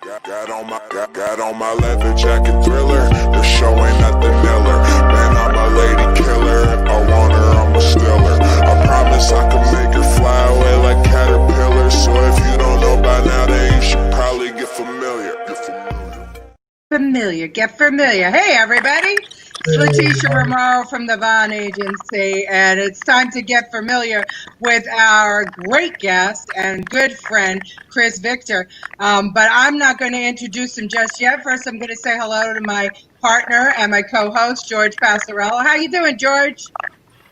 Got on my leather jacket Thriller. The show ain't nothing iller. Man, I'm a lady killer. If I want her, I'ma steal her. I promise I can make her fly away like caterpillars. So if you don't know by now, then you should probably get familiar. Get familiar. Hey, everybody. It's Leticia Romero from the Vaughn Agency, and it's time to get familiar with our great guest and good friend, Chris Victor. But I'm not going to introduce him just yet. First, I'm going to say hello to my partner and my co-host, George Passarello. How you doing, George?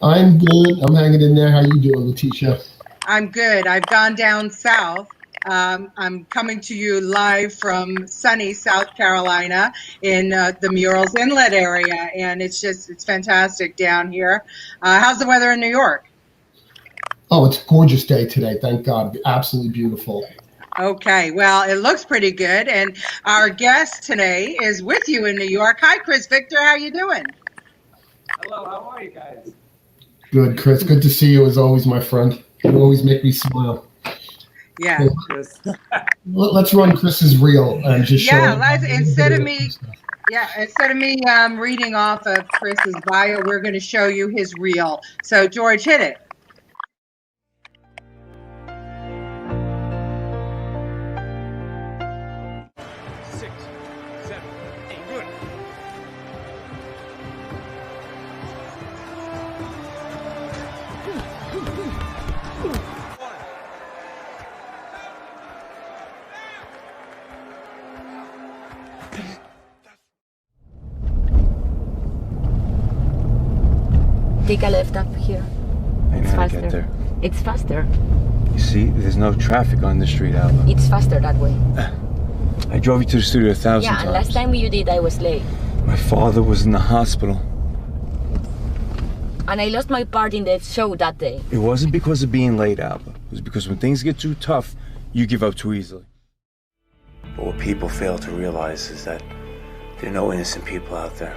I'm good. I'm hanging in there. How you doing, Leticia? I'm good. I've gone down south. I'm coming to you live from sunny South Carolina in the Murals Inlet area, and it's fantastic down here. How's the weather in New York? Oh, it's a gorgeous day today. Thank God. Absolutely beautiful. Okay, well, it looks pretty good, and our guest today is with you in New York. Hi, Chris Victor. How you doing? Hello, how are you guys? Good, Chris. Good to see you as always, my friend. You always make me smile. Yeah. Let's run Chris's reel and just show. Yeah, instead of me reading off of Chris's bio, we're going to show you his reel. So, George, hit it. Take a left up here. I know how to get there. It's faster. You see, there's no traffic on the street, Alba. It's faster that way. I drove you to the studio 1,000 times. Yeah, and last time you did, I was late. My father was in the hospital. And I lost my part in the show that day. It wasn't because of being late, Alba. It was because when things get too tough, you give up too easily. But what people fail to realize is that there are no innocent people out there.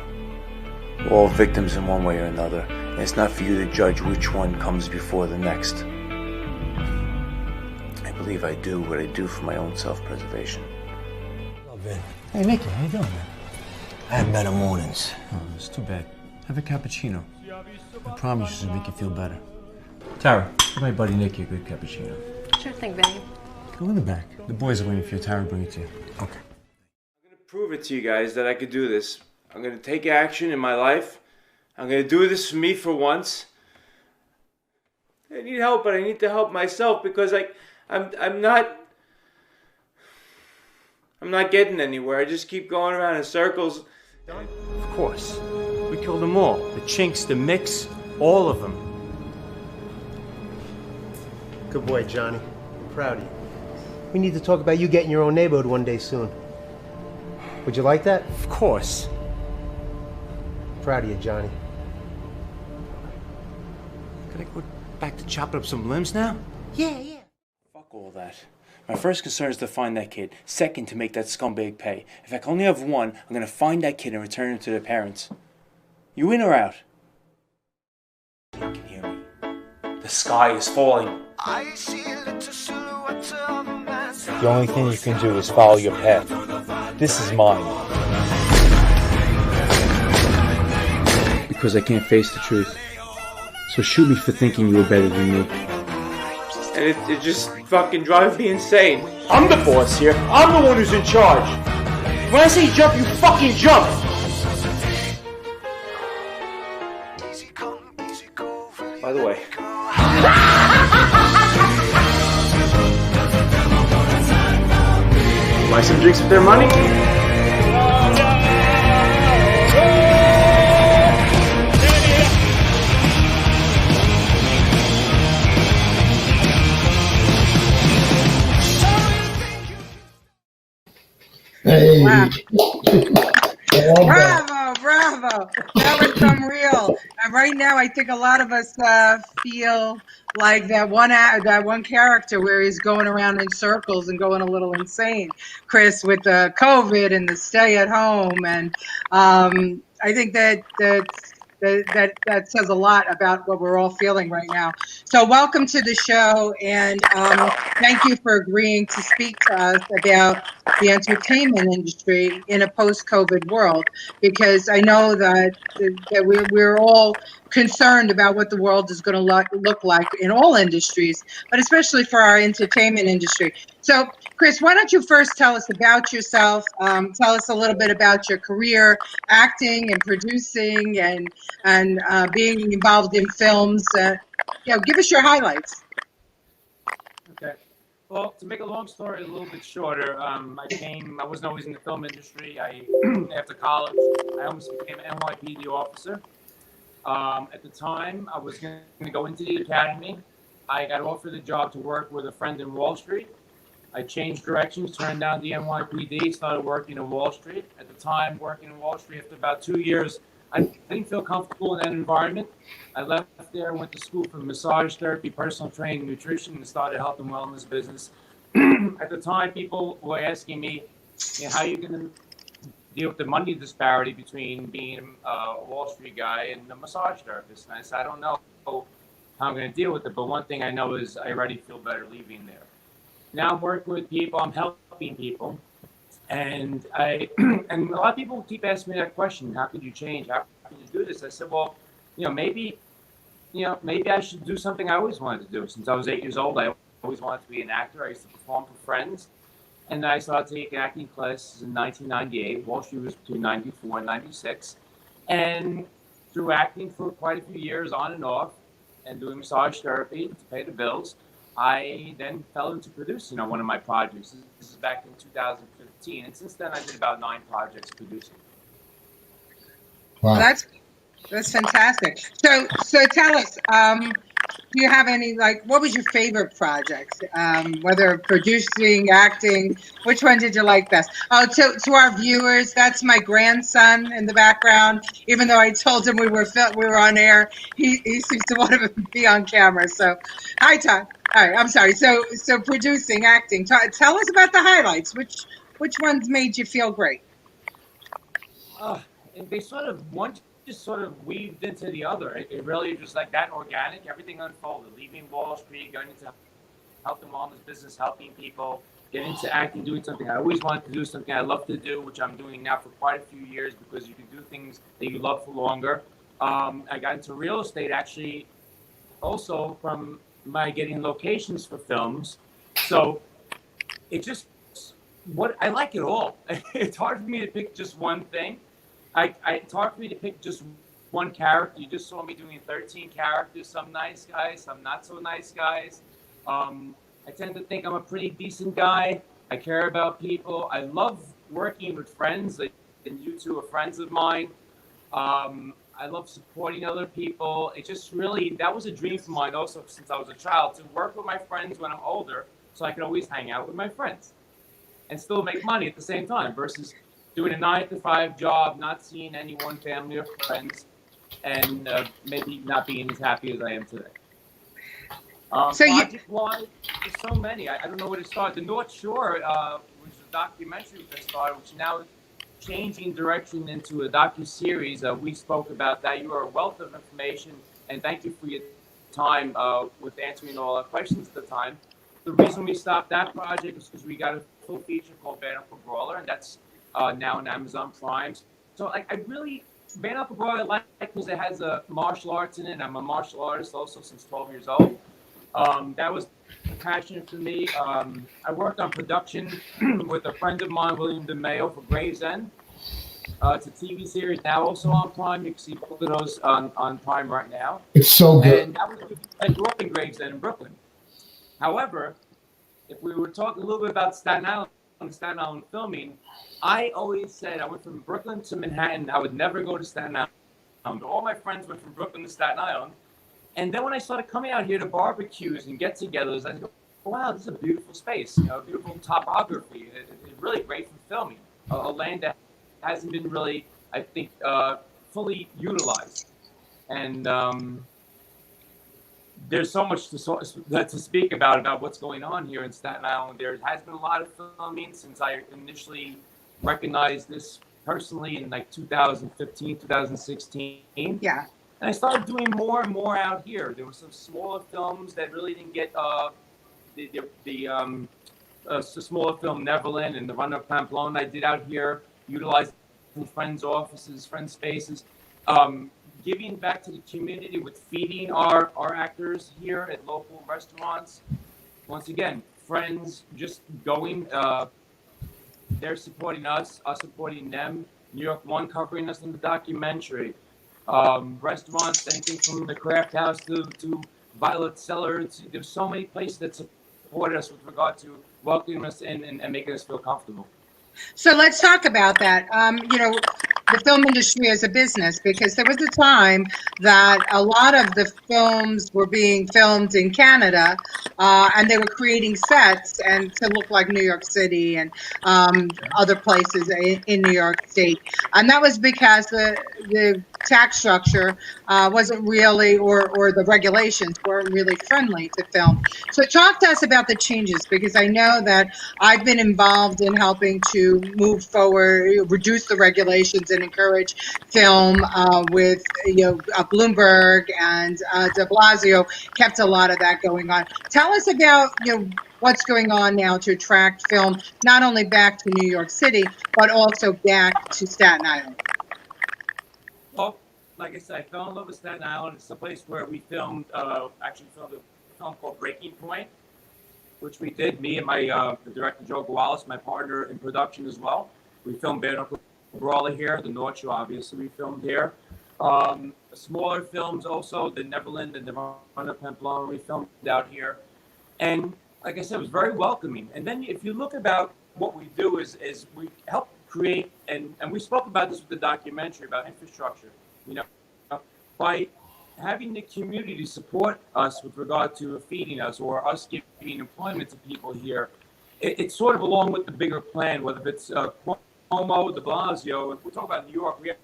We're all victims in one way or another, and it's not for you to judge which one comes before the next. I believe I do what I do for my own self-preservation. Hello, Vin. Hey, Nicky, how you doing, man? I have better mornings. Oh, it's too bad. Have a cappuccino. I promise you it'll make you feel better. Tara, give my buddy Nicky a good cappuccino. Sure thing, babe. Go in the back. The boys are waiting for you. Tara, bring it to you. Okay. I'm gonna prove it to you guys that I could do this. I'm gonna take action in my life. I'm gonna do this for me for once. I need help, but I need to help myself because I'm not getting anywhere. I just keep going around in circles. Of course. We killed them all. The Chinks, the Mix, all of them. Good boy, Johnny. I'm proud of you. We need to talk about you getting your own neighborhood one day soon. Would you like that? Of course. Proud of you, Johnny. Could I go back to chopping up some limbs now? Yeah. Fuck all that. My first concern is to find that kid. Second, to make that scumbag pay. If I can only have one, I'm gonna find that kid and return him to their parents. You in or out? You can hear me. The sky is falling. The only thing you can do is follow your path. This is mine. Because I can't face the truth. So shoot me for thinking you were better than me. And it just fucking drives me insane. I'm the boss here. I'm the one who's in charge. When I say jump, you fucking jump. By the way. Buy some drinks with their money? Hey. Wow. Bravo. That was unreal. And right now, I think a lot of us feel like that one character where he's going around in circles and going a little insane, Chris, with the COVID and the stay at home. And I think that that says a lot about what we're all feeling right now. So welcome to the show, and thank you for agreeing to speak to us about the entertainment industry in a post-COVID world, because I know that we're all concerned about what the world is going to look like in all industries, but especially for our entertainment industry. So, Chris, why don't you first tell us about yourself? Tell us a little bit about your career, acting and producing, and being involved in films. Give us your highlights. Okay. Well, to make a long story a little bit shorter, I wasn't always in the film industry. After college, I almost became an NYPD officer. At the time, I was going to go into the academy. I got offered a job to work with a friend in Wall Street. I changed directions, turned down the NYPD, started working in Wall Street. At the time, working in Wall Street, after about 2 years, I didn't feel comfortable in that environment. I left there, went to school for massage therapy, personal training, nutrition, and started health and wellness business. At the time, people were asking me, how are you going to deal with the money disparity between being a Wall Street guy and a massage therapist? And I said, I don't know how I'm going to deal with it, but one thing I know is I already feel better leaving there. Now I'm working with people, I'm helping people, and and a lot of people keep asking me that question: how could you change? How could you do this? I said, well, maybe I should do something I always wanted to do. Since I was 8 years old, I always wanted to be an actor. I used to perform for friends, and I started taking acting classes in 1998. Wall Street was between 94 and 96, and through acting for quite a few years, on and off, and doing massage therapy to pay the bills, I then fell into producing on one of my projects. This is back in 2015, and since then I did about 9 projects producing. Wow. Well, that's fantastic. So tell us, do you have any, what was your favorite project? Whether producing, acting, which one did you like best? Oh, to our viewers, that's my grandson in the background. Even though I told him we were on air, he seems to want to be on camera. So, hi, Todd. All right, I'm sorry. So producing, acting. Tell us about the highlights. Which ones made you feel great? And they one just sort of weaved into the other. It really just like that organic, everything unfolded. Leaving Wall Street, going into health and wellness business, helping people, getting into acting, doing something I always wanted to do, something I love to do, which I'm doing now for quite a few years because you can do things that you love for longer. I got into real estate actually also from my getting locations for films. So it just, I like it all. It's hard for me to pick just one thing. It's hard for me to pick just one character. You just saw me doing 13 characters, some nice guys, some not so nice guys. I tend to think I'm a pretty decent guy. I care about people. I love working with friends, and you two are friends of mine. I love supporting other people. It just really, that was a dream of mine also since I was a child, to work with my friends when I'm older so I could always hang out with my friends and still make money at the same time versus doing a 9-to-5 job, not seeing any one family or friends, and maybe not being as happy as I am today. Project-wise, there's so many. I don't know where to start. The North Shore, which is a documentary that started, which now is changing direction into a docu-series. We spoke about that. You are a wealth of information, and thank you for your time with answering all our questions at the time. The reason we stopped that project was because we got a full feature called Band Up a Brawler, and that's now on Amazon Prime. So I really, Band Up a Brawler, I like because it has martial arts in it. I'm a martial artist also since 12 years old. That was passionate for me. I worked on production with a friend of mine, William DeMayo, for Gravesend. It's a TV series now also on Prime. You can see both of those on Prime right now. It's so good. And that was, I grew up in Gravesend in Brooklyn. However, if we were talking a little bit about Staten Island filming, I always said I went from Brooklyn to Manhattan. I would never go to Staten Island. All my friends went from Brooklyn to Staten Island. And then when I started coming out here to barbecues and get-togethers, I go, wow, this is a beautiful space, beautiful topography. It's really great for filming. A land that hasn't been really, I think, fully utilized. And there's so much to speak about what's going on here in Staten Island. There has been a lot of filming since I initially recognized this personally in like 2015, 2016. Yeah. And I started doing more and more out here. There were some smaller films that really didn't get the smaller film Neverland and the Run of Pamplona I did out here, utilizing friends' offices, friends' spaces, giving back to the community with feeding our actors here at local restaurants. Once again, friends just going, they're supporting us supporting them. New York One covering us in the documentary. Restaurants, anything from the Craft House to Violet Cellar. There's so many places that support us with regard to welcoming us in and making us feel comfortable. So let's talk about that. The film industry as a business, because there was a time that a lot of the films were being filmed in Canada, and they were creating sets and to look like New York City and other places in New York State. And that was because the tax structure wasn't really, or the regulations weren't really friendly to film. So talk to us about the changes, because I know that I've been involved in helping to move forward, reduce the regulations, and encourage film with Bloomberg and De Blasio kept a lot of that going on. Tell us about what's going on now to attract film not only back to New York City but also back to Staten Island. Well, like I said, I fell in love with Staten Island. It's a place where we actually filmed a film called Breaking Point, which we did, me and my the director Joe Wallace, my partner in production as well. We filmed Bare Knuckle Brawler here, the North Shore, obviously we filmed here. Smaller films also, the Neverland and the Run of Pamplona, we filmed out here. And like I said, it was very welcoming. And then if you look about what we do is we help create, and we spoke about this with the documentary about infrastructure, by having the community support us with regard to feeding us or us giving employment to people here. It's sort of along with the bigger plan, whether it's Cuomo, De Blasio. If we talk about New York, we have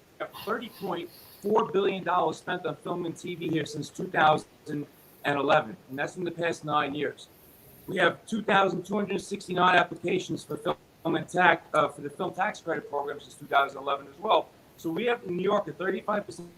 $30.4 billion spent on film and TV here since 2011, and that's in the past 9 years. We have 2,269 applications for film and tax for the film tax credit program since 2011 as well. So we have in New York a 35%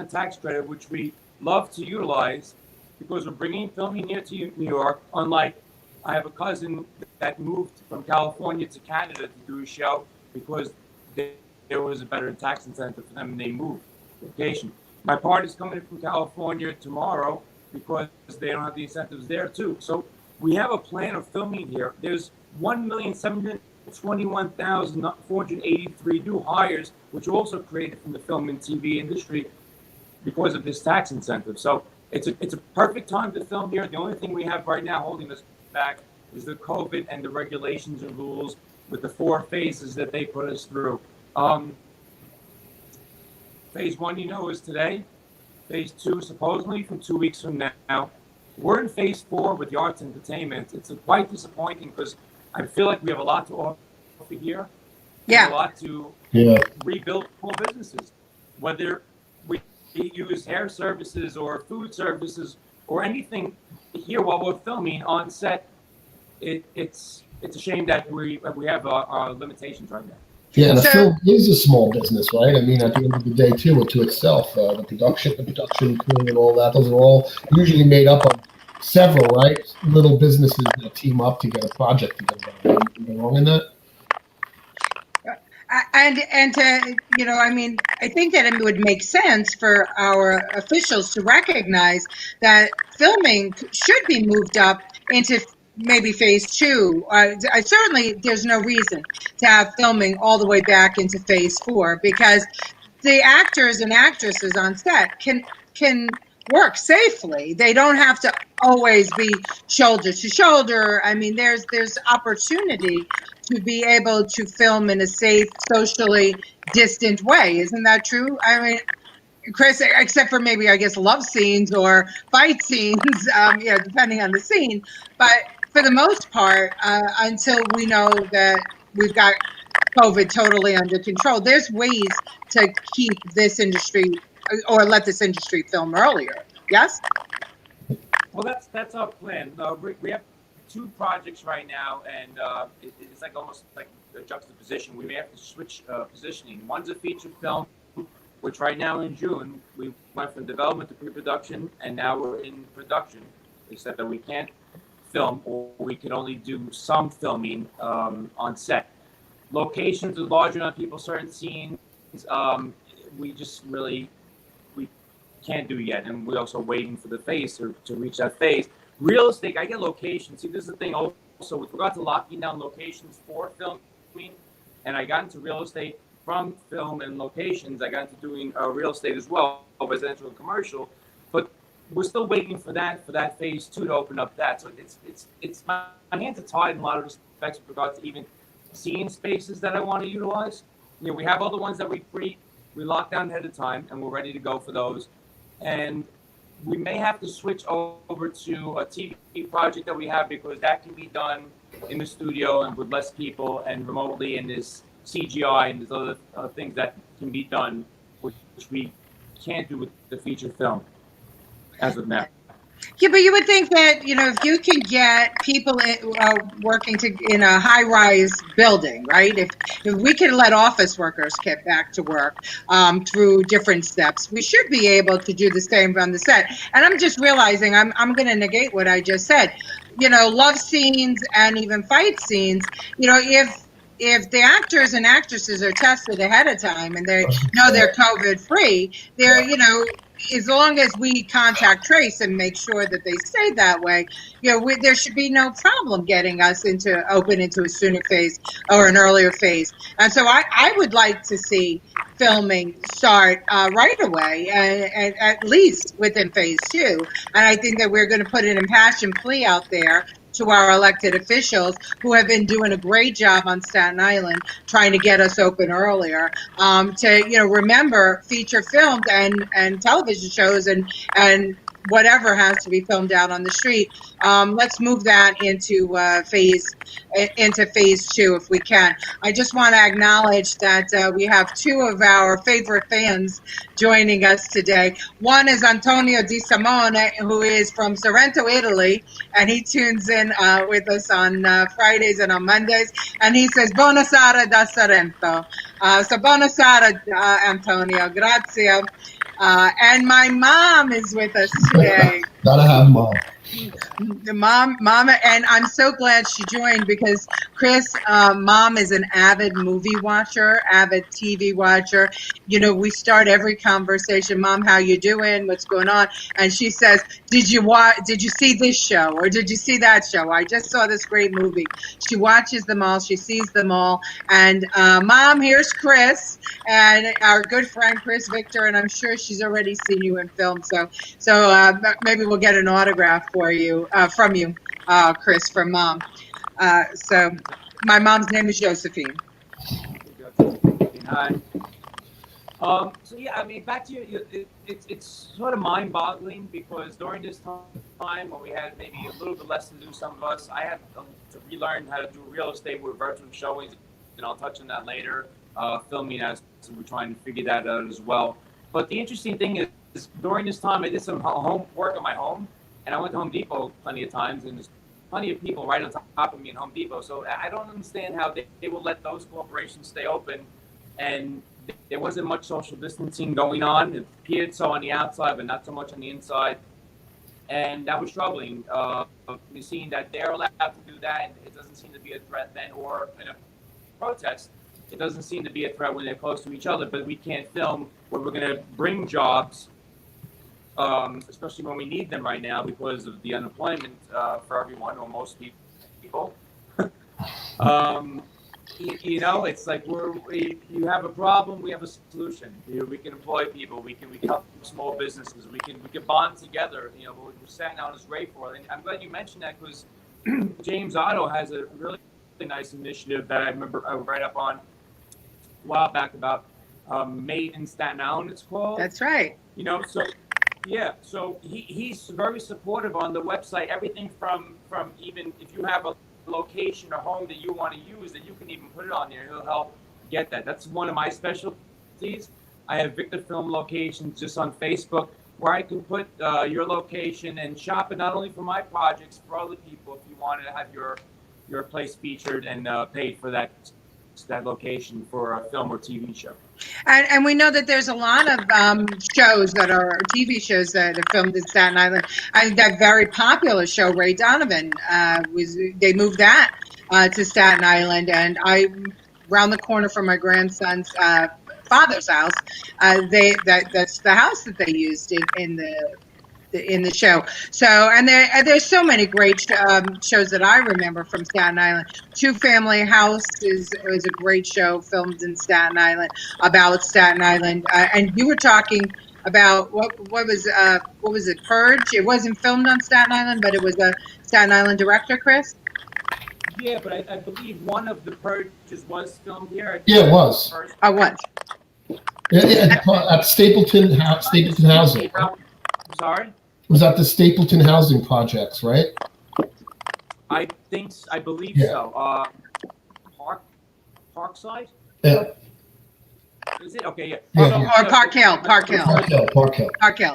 tax credit, which we love to utilize because we're bringing filming here to New York. Unlike, I have a cousin that moved from California to Canada to do a show because there was a better tax incentive for them and they moved location. My partner's coming in from California tomorrow because they don't have the incentives there too. So we have a plan of filming here. There's 1,721,483 new hires, which are also created from the film and TV industry because of this tax incentive. So it's a perfect time to film here. The only thing we have right now holding us back is the COVID and the regulations and rules with the 4 phases that they put us through. Phase 1, is today. Phase 2, supposedly from 2 weeks from now. We're in phase 4 with the arts and entertainment. It's quite disappointing because I feel like we have a lot to offer here. Yeah. A lot to rebuild small businesses. Whether we use hair services or food services or anything here while we're filming on set, it's a shame that we have our limitations right now. Yeah, and a film is a small business, right? I mean, at the end of the day, too, to itself, the production crew and all that, those are all usually made up of several, right, little businesses that team up to get a project together. Am I wrong in that? And I think that it would make sense for our officials to recognize that filming should be moved up into maybe phase 2. Certainly, there's no reason to have filming all the way back into phase 4 because the actors and actresses on set can work safely. They don't have to always be shoulder to shoulder. I mean, there's opportunity to be able to film in a safe, socially distant way. Isn't that true? I mean, Chris, except for maybe, I guess, love scenes or fight scenes, depending on the scene. But for the most part, until we know that we've got COVID totally under control, there's ways to keep this industry or let this industry film earlier. Yes? Well, that's our plan. We have 2 projects right now, and it's almost like a juxtaposition. We may have to switch positioning. One's a feature film which right now in June, we went from development to pre-production, and now we're in production, except that we can't film, or we can only do some filming on set. Locations are large enough, people, certain scenes, we just really, we can't do yet, and we're also waiting for the phase to reach that phase. Real estate, I get locations. See, this is the thing also with regard to locking down locations for filming, and I got into real estate from film and locations. I got into doing real estate as well, residential and commercial, but we're still waiting for that phase 2 to open up that. So it's my hands are tied in a lot of respects with regard to even seeing spaces that I want to utilize. You know, we have other ones that we lock down ahead of time, and we're ready to go for those. And we may have to switch over to a TV project that we have, because that can be done in the studio and with less people and remotely, and there's CGI and there's other things that can be done, which we can't do with the feature film as of now. Yeah, but you would think that, if you can get people working in a high-rise building, right? If we can let office workers get back to work through different steps, we should be able to do the same on the set. And I'm just realizing I'm going to negate what I just said. Love scenes and even fight scenes, if the actors and actresses are tested ahead of time and they know they're COVID free, they're, as long as we contact trace and make sure that they stay that way, there should be no problem getting us open into a sooner phase or an earlier phase. And so I would like to see filming start right away, and at least within phase 2. And I think that we're going to put an impassioned plea out there to our elected officials who have been doing a great job on Staten Island trying to get us open earlier, to remember feature filmed and television shows and whatever has to be filmed out on the street. Let's move that into phase 2 if we can. I just want to acknowledge that we have 2 of our favorite fans joining us today. One is Antonio Di Simone, who is from Sorrento, Italy, and he tunes in with us on Fridays and on Mondays, and he says "Buonasera da Sorrento." So buonasera, Antonio. Grazie. And my mom is with us today. Gotta have mom. The mama, and I'm so glad she joined, because Chris, mom is an avid movie watcher, avid TV watcher. We start every conversation, "Mom, how you doing? What's going on?" And she says, Did you see this show, or did you see that show? I just saw this great movie." She watches them all. She sees them all. And Mom, here's Chris and our good friend Chris Victor, and I'm sure she's already seen you in film. So maybe we'll get an autograph from you, Chris, from Mom. So my mom's name is Josephine. Hi. So yeah, I mean, back to you. It's sort of mind-boggling, because during this time when we had maybe a little bit less to do, some of us, I had to relearn how to do real estate with virtual showings, and I'll touch on that later. Filming, as we're trying to figure that out as well. But the interesting thing is, during this time, I did some homework on my home, and I went to Home Depot plenty of times, and there's plenty of people right on top of me in Home Depot. So I don't understand how they will let those corporations stay open, and there wasn't much social distancing going on. It appeared so on the outside, but not so much on the inside. And that was troubling. We're seeing that they're allowed to do that, and it doesn't seem to be a threat then, or in a protest. It doesn't seem to be a threat when they're close to each other, but we can't film where we're going to bring jobs, especially when we need them right now because of the unemployment for everyone, or most people. It's like you have a problem, we have a solution. We can employ people, we can help small businesses, we can bond together. We're sat down is great for it. And I'm glad you mentioned that, because James Otto has a really nice initiative that I remember I read up on a while back about Made in Staten Island, it's called. That's right. So he's very supportive on the website. Everything from even if you have a location or home that you want to use, that you can even put it on there. He'll help get that. That's one of my specialties. I have Victor Film locations just on Facebook, where I can put your location and shop it not only for my projects, for other people if you wanted to have your place featured and paid for that that location for a film or TV show. And we know that there's a lot of shows that are TV shows that are filmed in Staten Island. That very popular show, Ray Donovan, they moved that to Staten Island, and around the corner from my grandson's father's house. That's the house that they used in the show. So, and there's so many great shows that I remember from Staten Island. Two Family House is a great show filmed in Staten Island about Staten Island. And you were talking about what was it, Purge? It wasn't filmed on Staten Island, but it was a Staten Island director, Chris? Yeah, but I believe one of the Purges was filmed here. Yeah, it was. Oh, what? At Stapleton Housing. I'm sorry? It was at the Stapleton Housing Projects, right? I believe Yeah. so. Parkside? Yeah. Is it? Okay, yeah. Yeah. Or Park Hill. Park Hill. Yeah. Park Hill.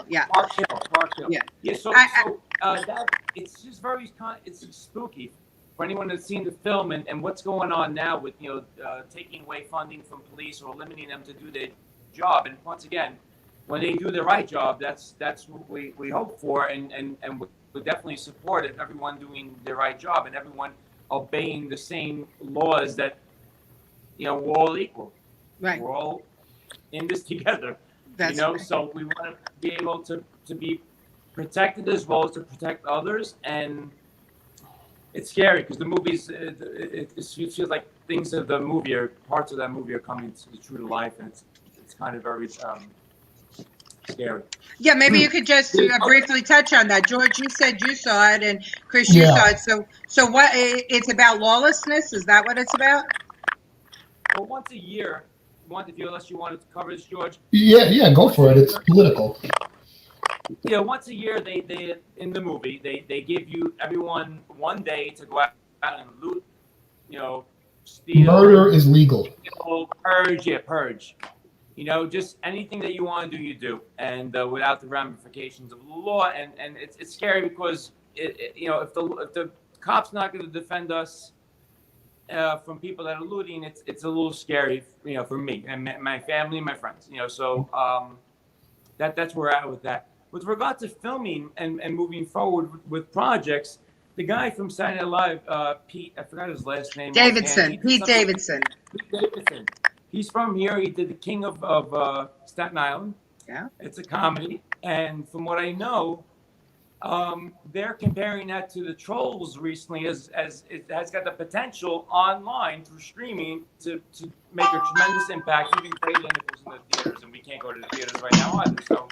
Yeah. Yeah, so that it's just very it's spooky for anyone that's seen the film and what's going on now with taking away funding from police or limiting them to do their job. And once again, when they do the right job, that's what we hope for, and we definitely support it. Everyone doing the right job and everyone obeying the same laws that we're all equal. Right. We're all in this together. That's right. right. So we want to be able to be protected as well as to protect others, and it's scary because the movies it feels like things of the movie or parts of that movie are coming true to life, and it's kind of very scary. Yeah, maybe you could just briefly touch on that. George, you said you saw it, and Chris, you saw it. So what? It's about lawlessness. Is that what it's about? Well, once a year, unless you wanted to cover this, George. Yeah, go for it. It's political. Yeah, once a year, they in the movie they give you everyone one day to go out and loot, steal. Murder is legal. Purge. Just anything that you want to do, you do, and without the ramifications of the law. And it's scary because if the cop's not going to defend us from people that are looting, it's a little scary, for me and my family and my friends. So that's where we're at with that. With regard to filming and moving forward with projects, the guy from Saturday Night Live, Pete, I forgot his last name. Pete Davidson. Pete Davidson. He's from here. He did The King of Staten Island. Yeah. It's a comedy. And from what I know, they're comparing that to the Trolls recently as it has got the potential online through streaming to make a tremendous impact, even greater than it was in the theaters. And we can't go to the theaters right now either. So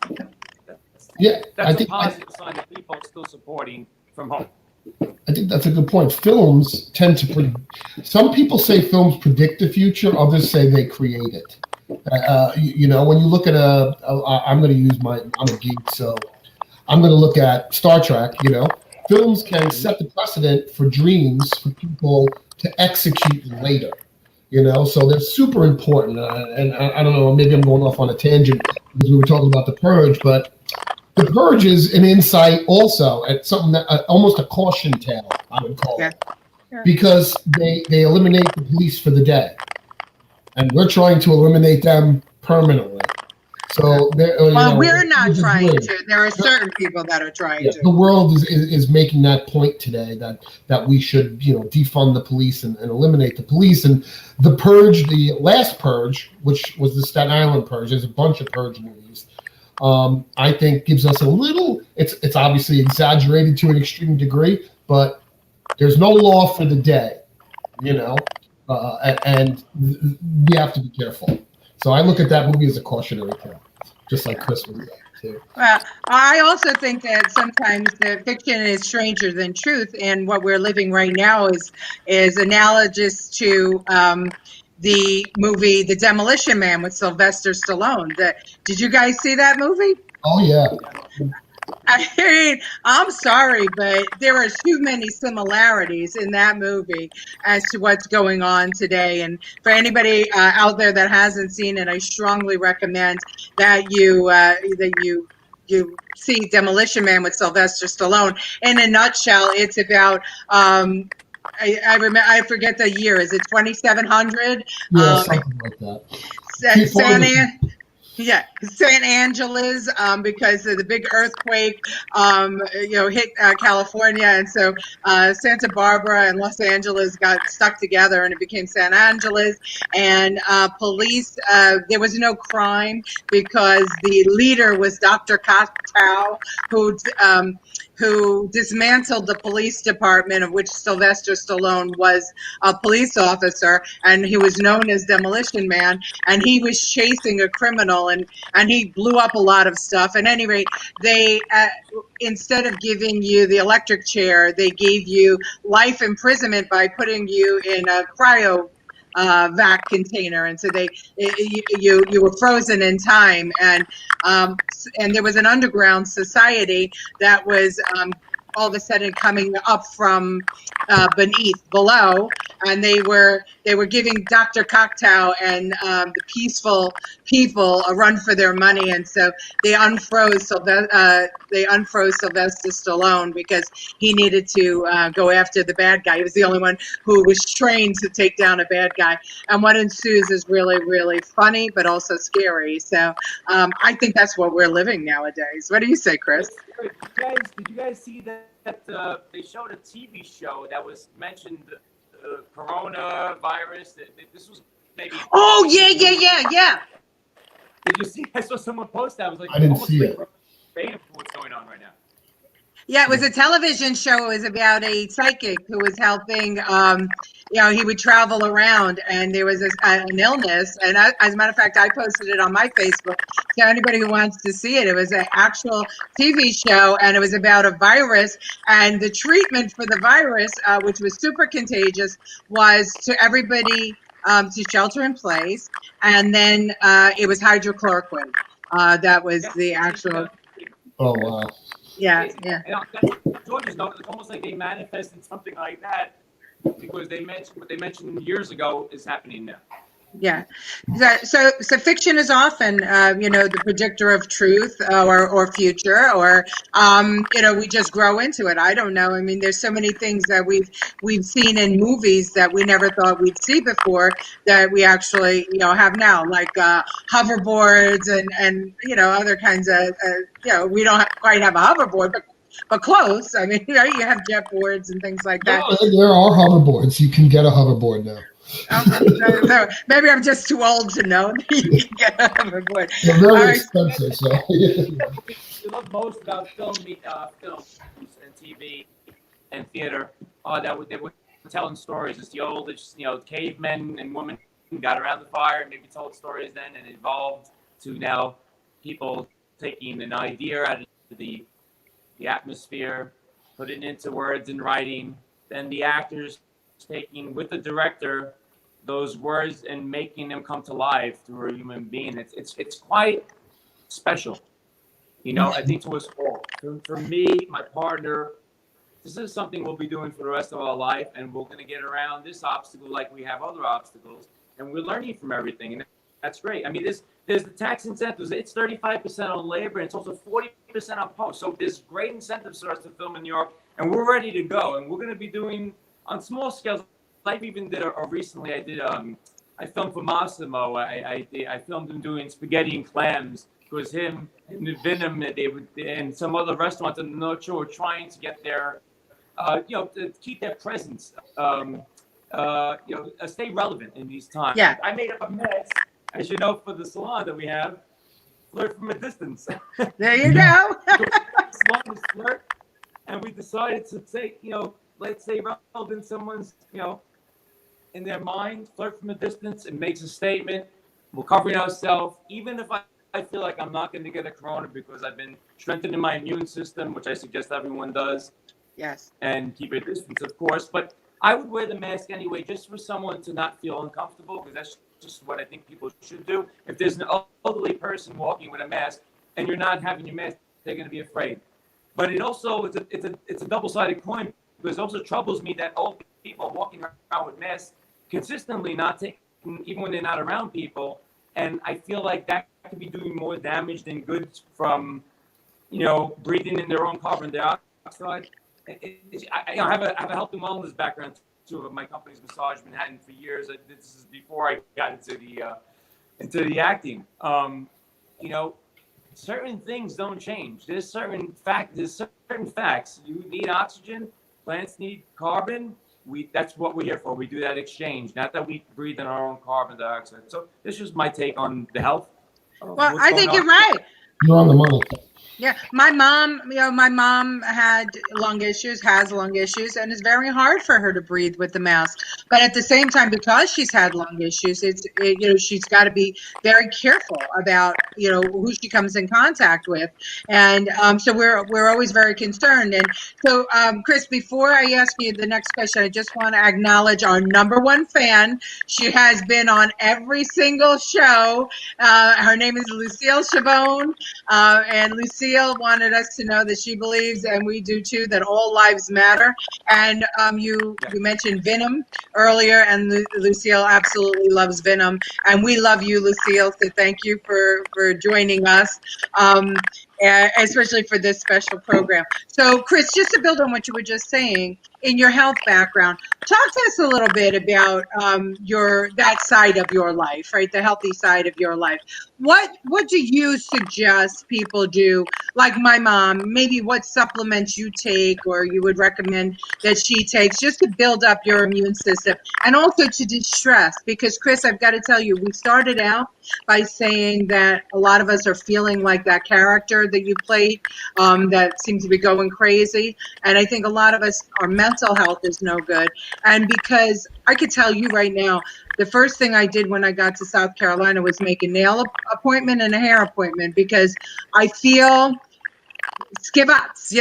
that's a positive sign that people are still supporting from home. I think that's a good point. Films tend to some people say films predict the future, others say they create it. When you look at I'm going to use I'm a geek, so I'm going to look at Star Trek. Films can set the precedent for dreams for people to execute later. So they're super important. And I don't know, maybe I'm going off on a tangent because we were talking about The Purge, but The Purge is an insight also at something that almost a caution tale, I would call it, because they eliminate the police for the day, and we're trying to eliminate them permanently. So we're not trying to. There are certain people that are trying to. The world is making that point today that we should defund the police and eliminate the police. And The Purge, the last Purge, which was the Staten Island Purge, there's a bunch of Purge movies. I think gives us a little. It's obviously exaggerated to an extreme degree, but there's no law for the day, and we have to be careful. So I look at that movie as a cautionary tale, just like Chris was saying too. Well, I also think that sometimes the fiction is stranger than truth, and what we're living right now is analogous to the movie The Demolition Man with Sylvester Stallone. Did you guys see that movie? Oh, yeah. I mean, I'm sorry, but there are too many similarities in that movie as to what's going on today. And for anybody out there that hasn't seen it, I strongly recommend that you see Demolition Man with Sylvester Stallone. In a nutshell, it's about I remember. I forget the year. Is it 2700? Yeah, something like that. San An. Yeah, San Angeles, because of the big earthquake, hit California, and so Santa Barbara and Los Angeles got stuck together, and it became San Angeles. And police, there was no crime because the leader was Dr. Kotow, who dismantled the police department, of which Sylvester Stallone was a police officer, and he was known as Demolition Man, and he was chasing a criminal, and he blew up a lot of stuff. At any rate, they instead of giving you the electric chair, they gave you life imprisonment by putting you in a cryo vac container, and so you were frozen in time, and there was an underground society that was all of a sudden coming up from below, and they were giving Dr. Cocteau and the peaceful people a run for their money, and so they unfroze Sylvester Stallone because he needed to go after the bad guy. He was the only one who was trained to take down a bad guy, and what ensues is really, really funny, but also scary. So I think that's what we're living nowadays. What do you say, Chris? Did you guys see that they showed a TV show that was mentioned coronavirus? This was maybe. Oh yeah. Did you see? I saw someone post that. I was like, I didn't see it. What's going on right now? Yeah, it was a television show. It was about a psychic who was helping. He would travel around, and there was an illness. And as a matter of fact, I posted it on my Facebook. So anybody who wants to see it, it was an actual TV show, and it was about a virus. And the treatment for the virus, which was super contagious, was to everybody to shelter in place, and then it was hydrochloroquine. That was the actual. Oh wow. Yeah. George's note, it's almost like they manifested something like that because they mentioned what they mentioned years ago is happening now. Yeah. So fiction is often, the predictor of truth or future, or, we just grow into it. I don't know. I mean, there's so many things that we've seen in movies that we never thought we'd see before that we actually, have now, like hoverboards and other kinds of, we don't quite have a hoverboard, but close. I mean, you have jet boards and things like that. No, there are hoverboards. You can get a hoverboard now. So maybe I'm just too old to know that you can get a hoverboard. They're very expensive. So. What I love most about films and TV and theater that they were telling stories. It's the old, cavemen and women got around the fire, maybe told stories then, and evolved to now people taking an idea out of the atmosphere, putting it into words and writing, then the actors taking with the director those words and making them come to life through a human being. It's quite special, I think, to us all. For me, my partner, this is something we'll be doing for the rest of our life, and we're going to get around this obstacle like we have other obstacles, and we're learning from everything, and that's great. I mean, there's the tax incentives. It's 35% on labor, and it's also 40% on post. So there's great incentives for us to film in New York, and we're ready to go. And we're going to be doing on small scales. I even did recently. I filmed for Massimo. I filmed him doing spaghetti and clams. It was him and the Venom. And some other restaurants in the North Shore were trying to get their, to keep their presence, stay relevant in these times. Yeah. I made up a mess, as you know, for the salon that we have. Flirt from a distance. There you go. Salon is flirt, and we decided to say, let's say relevant someone's, in their mind, flirt from a distance. It makes a statement. We're covering ourselves, even if I feel like I'm not going to get a corona because I've been strengthening my immune system, which I suggest everyone does. Yes. And keep a distance, of course. But I would wear the mask anyway, just for someone to not feel uncomfortable, because that's just what I think people should do. If there's an elderly person walking with a mask and you're not having your mask, they're going to be afraid. But it also it's a double-sided coin, because it also troubles me that old people walking around with masks consistently not taking, even when they're not around people. And I feel like that could be doing more damage than good from, breathing in their own carbon dioxide. I have a health and wellness background to my company's Massage Manhattan for years. This is before I got into the acting. You know, certain things don't change. There's certain facts. You need oxygen. Plants need carbon. That's what we're here for. We do that exchange. Not that we breathe in our own carbon dioxide. So this is my take on the health. Well, I think you're right. You're on the money. Yeah, my mom had lung issues, has lung issues, and it's very hard for her to breathe with the mask. But at the same time, because she's had lung issues, she's got to be very careful about who she comes in contact with, and so we're always very concerned. And so, Chris, before I ask you the next question, I just want to acknowledge our number one fan. She has been on every single show. Her name is Lucille Chabon, and Lucille wanted us to know that she believes, and we do too, that all lives matter. And you mentioned Venom earlier, and Lucille absolutely loves Venom, and we love you, Lucille. So thank you for joining us, especially for this special program. So, Chris, just to build on what you were just saying, in your health background, talk to us a little bit about that side of your life, right? The healthy side of your life. What do you suggest people do? Like my mom, maybe what supplements you take or you would recommend that she takes just to build up your immune system and also to distress. Because Chris, I've got to tell you, we started out by saying that a lot of us are feeling like that character that you played that seems to be going crazy. And I think a lot of us, our mental health is no good. And because I could tell you right now, the first thing I did when I got to South Carolina was make a nail appointment and a hair appointment because I feel skivats,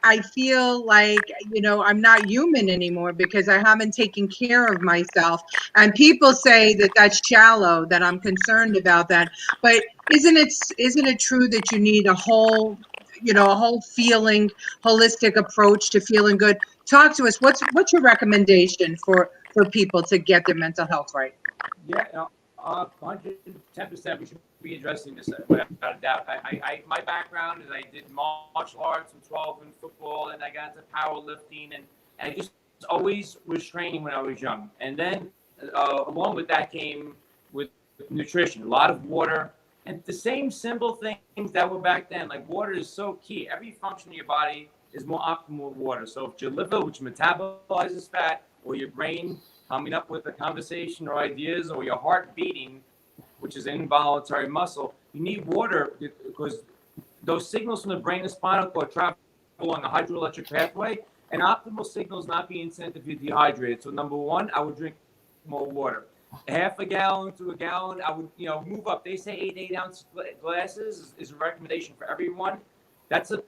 I feel like, I'm not human anymore because I haven't taken care of myself. And people say that that's shallow, that I'm concerned about that. But isn't it true that you need a whole feeling, holistic approach to feeling good? Talk to us. What's your recommendation for people to get their mental health right? Yeah, 110%. We should be addressing this without a doubt. My background is I did martial arts and 12 in football, and I got into powerlifting, and I just always was training when I was young. And then along with that came with nutrition, a lot of water, and the same simple things that were back then. Like water is so key. Every function of your body is more optimal with water. So if your liver, which metabolizes fat, or your brain coming up with a conversation or ideas, or your heart beating, which is an involuntary muscle, you need water because those signals from the brain and spinal cord travel along a hydroelectric pathway, and optimal signals not being sent if you're dehydrated. So number one, I would drink more water. Half a gallon to a gallon, I would move up. They say 8-ounce glasses is a recommendation for everyone. That's a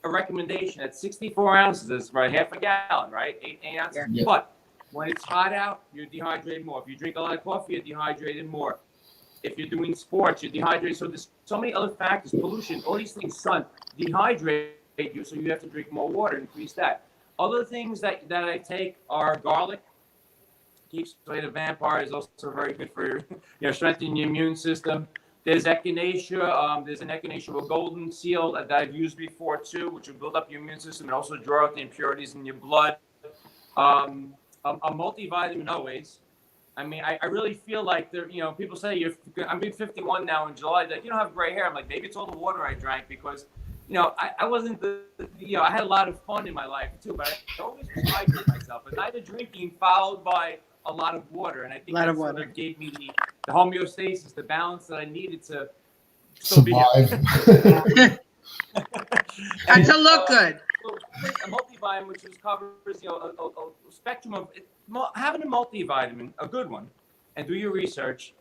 recommendation. That's 64 ounces. That's right, half a gallon, right? 8 ounces. Yeah. But when it's hot out, you're dehydrated more. If you drink a lot of coffee, you're dehydrated more. If you're doing sports, you're dehydrated. So there's so many other factors, pollution, all these things, sun, dehydrate you. So you have to drink more water, increase that. Other things that I take are garlic. Keeps away the vampire, is also very good for strengthening your immune system. There's echinacea. There's an echinacea with golden seal that I've used before too, which will build up your immune system and also draw out the impurities in your blood. A multivitamin always. I mean, I really feel like people say I'm being 51 now in July. Like, you don't have gray hair. I'm like, maybe it's all the water I drank because, I wasn't I had a lot of fun in my life too, but I always was hydrating myself. But neither drinking followed by a lot of water, and I think that's what gave me the homeostasis, the balance that I needed to survive. And to look good. A multivitamin, which covers a spectrum of having a multivitamin, a good one, and do your research.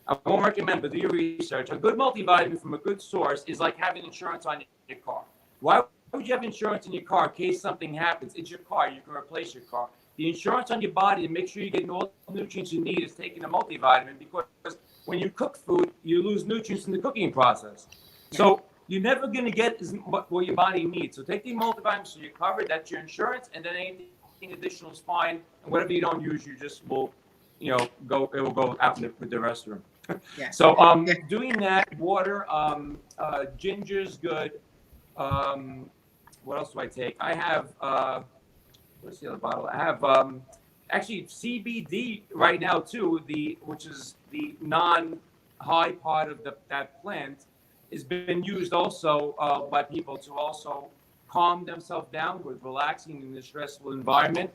I won't recommend, but do your research. A good multivitamin from a good source is like having insurance on your car. Why would you have insurance in your car in case something happens? It's your car. You can replace your car. The insurance on your body to make sure you're getting all the nutrients you need is taking a multivitamin, because when you cook food, you lose nutrients in the cooking process. So you're never going to get what your body needs. So take the multivitamin so you're covered. That's your insurance. And then anything additional is fine. And whatever you don't use, you just will, it will go out with the restroom. Yeah. So doing that, water, ginger's good. What else do I take? I have what's the other bottle? I have actually CBD right now too. Which is the non-high part of that plant, has been used also by people to also calm themselves down with relaxing in a stressful environment.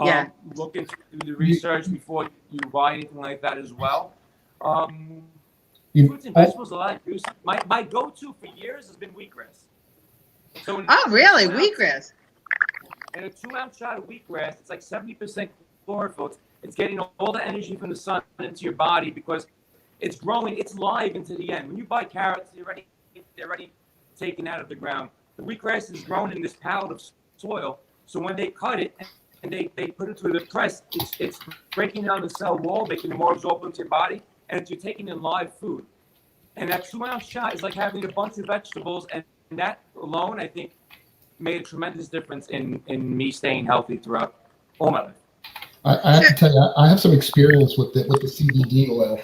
Yeah. Look into the research before you buy anything like that as well. Fruits and vegetables, a lot of juice. My go-to for years has been wheatgrass. So Oh, really? Wheatgrass? in a 2-ounce shot of wheatgrass, it's like 70% chlorophyll. It's getting all the energy from the sun into your body because it's growing. It's live into the end. When you buy carrots, they're already taken out of the ground. The wheatgrass is grown in this pallet of soil. So when they cut it and they put it through the press, it's breaking down the cell wall, making it more absorbent into your body, and you're taking in live food. And that 2-ounce shot is like having a bunch of vegetables, and that alone, I think, made a tremendous difference in me staying healthy throughout all my life. I have to tell you, I have some experience with the CBD oil.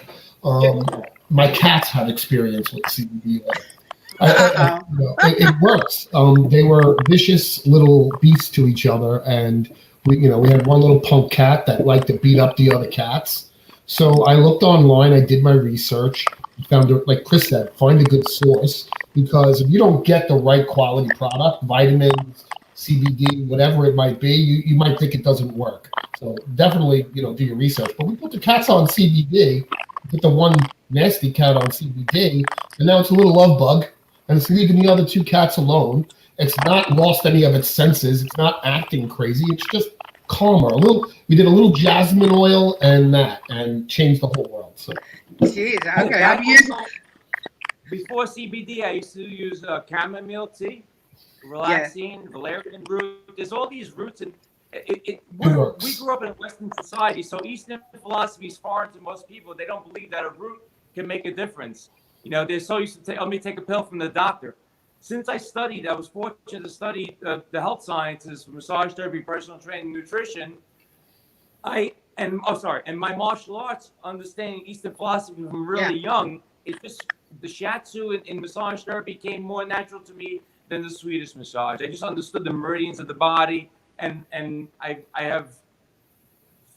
My cats have experience with CBD oil. It works. They were vicious little beasts to each other, and we had one little punk cat that liked to beat up the other cats. So I looked online. I did my research. Found, like Chris said, find a good source, because if you don't get the right quality product, vitamins, CBD, whatever it might be, you might think it doesn't work. So definitely, do your research. But we put the cats on CBD, put the one nasty cat on CBD, and now it's a little love bug, and it's leaving the other 2 cats alone. It's not lost any of its senses. It's not acting crazy. It's just calmer. We did a little jasmine oil and changed the whole world. So. Jeez, okay. I'm using. Before CBD, I used to use chamomile tea, relaxing, valerian root. There's all these roots, and we grew up in a Western society, so Eastern philosophy is foreign to most people. They don't believe that a root can make a difference. They're so used to let me take a pill from the doctor. Since I was fortunate to study the health sciences, massage therapy, personal training, nutrition, and my martial arts, understanding Eastern philosophy from really young, it just, the shiatsu in massage therapy came more natural to me than the Swedish massage. I just understood the meridians of the body, and I have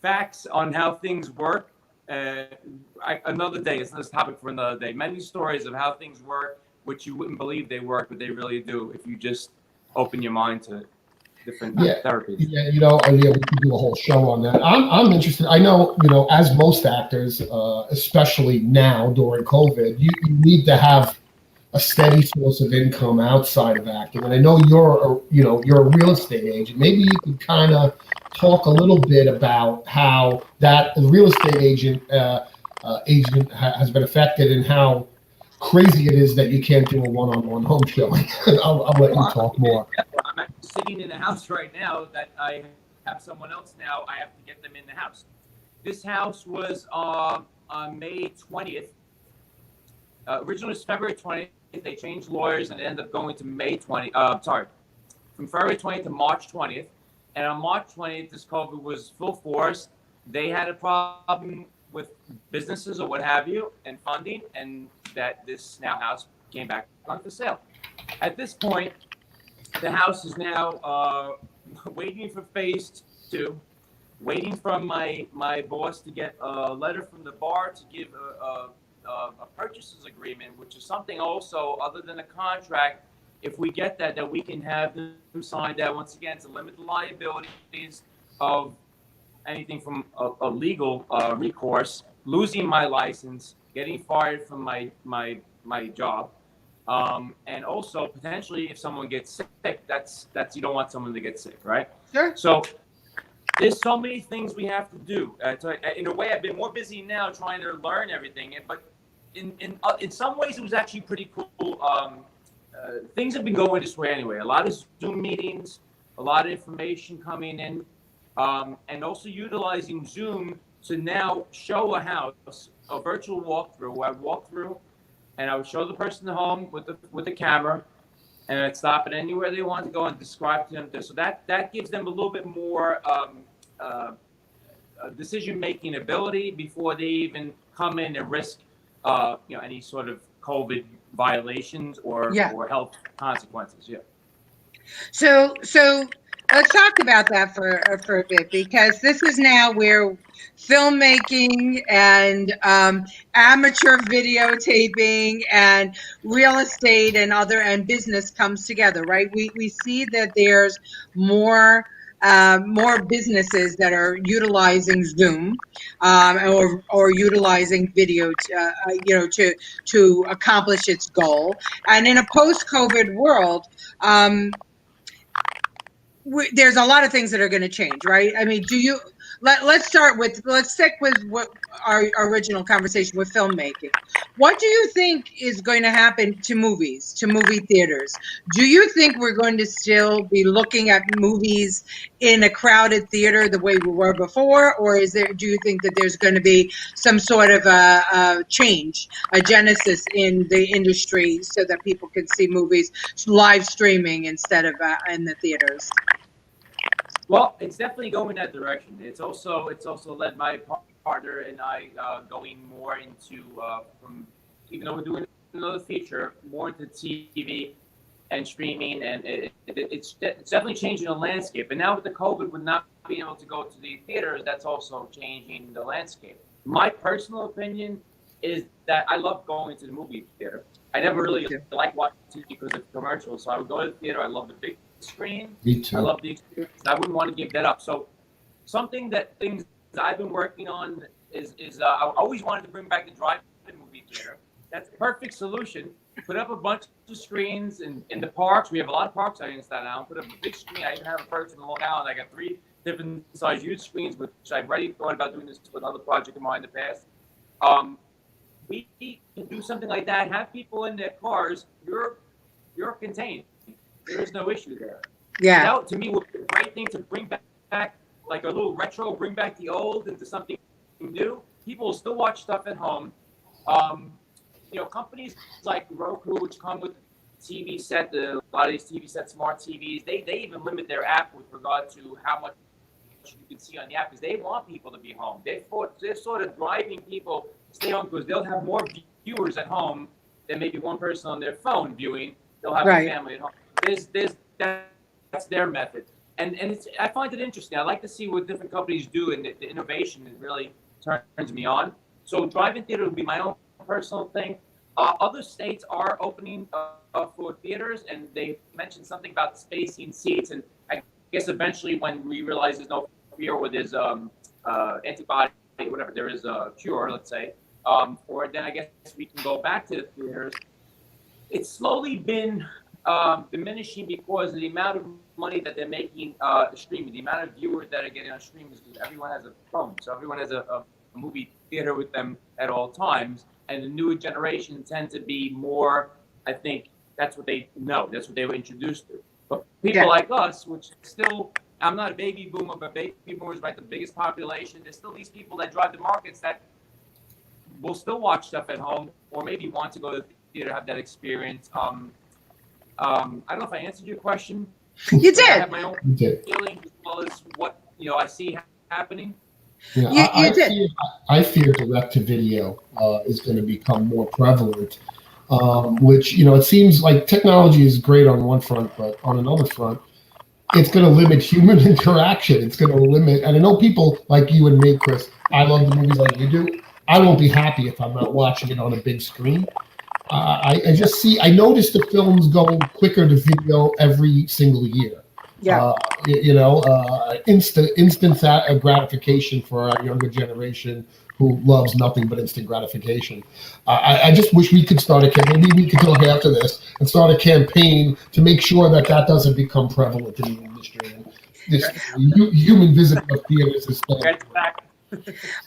facts on how things work. Another day, it's this topic for another day. Many stories of how things work, which you wouldn't believe they work, but they really do if you just open your mind to different therapies. Yeah, we could do a whole show on that. I'm interested. I know, as most actors, especially now during COVID, you need to have a steady source of income outside of acting. And I know you're a real estate agent. Maybe you could kind of talk a little bit about how that real estate agent has been affected, and how crazy it is that you can't do a one-on-one home showing. I'll let you talk more. I'm actually sitting in the house right now that I have someone else now. I have to get them in the house. This house was on May 20th. Originally it was February 20th. They changed lawyers and it ended up going to from February 20th to March 20th. And on March 20th, this COVID was full force. They had a problem with businesses or what have you and funding, and that this house came back on for sale. At this point, the house is now waiting for phase 2, waiting from my boss to get a letter from the bar to give a purchaser's agreement, which is something also other than a contract. If we get that we can have them sign that, once again, to limit the liabilities of anything from a legal recourse, losing my license, getting fired from my job, and also potentially if someone gets sick, that's you don't want someone to get sick, right? Sure. So there's so many things we have to do. In a way, I've been more busy now trying to learn everything, but in some ways it was actually pretty cool. Things have been going this way anyway. A lot of Zoom meetings, a lot of information coming in, and also utilizing Zoom to now show a house, a virtual walkthrough where I walk through and I would show the person the home with the camera, and I'd stop at anywhere they want to go and describe to them. So that gives them a little bit more decision-making ability before they even come in and risk any sort of COVID violations or health consequences. Yeah. So let's talk about that for a bit, because this is now where filmmaking and amateur videotaping and real estate and business comes together, right? We see that there's more businesses that are utilizing Zoom or utilizing video to accomplish its goal. And in a post-COVID world, there's a lot of things that are going to change, right? I mean, let's stick with what our original conversation with filmmaking. What do you think is going to happen to movies, to movie theaters? Do you think we're going to still be looking at movies in a crowded theater the way we were before, or do you think that there's going to be some sort of a change, a genesis in the industry so that people can see movies live streaming instead of in the theaters? Well, it's definitely going that direction. It's also led my partner and I going more into from, even though we're doing another feature, more into TV and streaming, and it's definitely changing the landscape. And now with the COVID, with not being able to go to the theaters, that's also changing the landscape. My personal opinion is that I love going to the movie theater. I never really liked watching TV because of commercials, so I would go to the theater. I love the big screen. Me too. I love the experience. I wouldn't want to give that up. So things I've been working on is I always wanted to bring back the drive-in movie theater. That's the perfect solution. Put up a bunch of screens in the parks. We have a lot of parks out in Staten Island. Put up a big screen. I even have a person in Long Island. I got 3 different size huge screens, which I've already thought about doing this with another project of mine in the past. We can do something like that. Have people in their cars. You're contained. There is no issue there. Yeah. That, to me, would be a great thing to bring back, like a little retro, bring back the old into something new. People will still watch stuff at home. Companies like Roku, which come with TV set, a lot of these TV sets, smart TVs, they even limit their app with regard to how much you can see on the app, because they want people to be home. They're sort of driving people to stay home because they'll have more viewers at home than maybe one person on their phone viewing. They'll have a family at home. That's their method, and I find it interesting. I like to see what different companies do, and the innovation it really turns me on. So drive-in theater would be my own personal thing. Other states are opening for theaters, and they mentioned something about spacing seats, and I guess eventually when we realize there's no fear or there's antibody, whatever, there is a cure, let's say, or then I guess we can go back to the theaters. It's slowly been diminishing because of the amount of money that they're making streaming, the amount of viewers that are getting on streaming, because everyone has a phone, so everyone has a movie theater with them at all times, and the newer generation tend to be more, I think that's what they know, that's what they were introduced to. But people like us, which still, I'm not a baby boomer, but baby boomers, right, the biggest population, there's still these people that drive the markets that will still watch stuff at home, or maybe want to go to the theater, have that experience. I don't know if I answered your question. You did. I have my own feeling as well as what I see happening. Yeah, I fear direct-to-video is going to become more prevalent, which, it seems like technology is great on one front, but on another front, it's going to limit human interaction. It's going to limit, and I know people like you and me, Chris, I love the movies like you do. I won't be happy if I'm not watching it on a big screen. I noticed the films going quicker to video every single year. Yeah. Instant gratification for our younger generation who loves nothing but instant gratification. I just wish we could start maybe we could talk after this and start a campaign to make sure that doesn't become prevalent in the industry. And this human visit of theaters is still.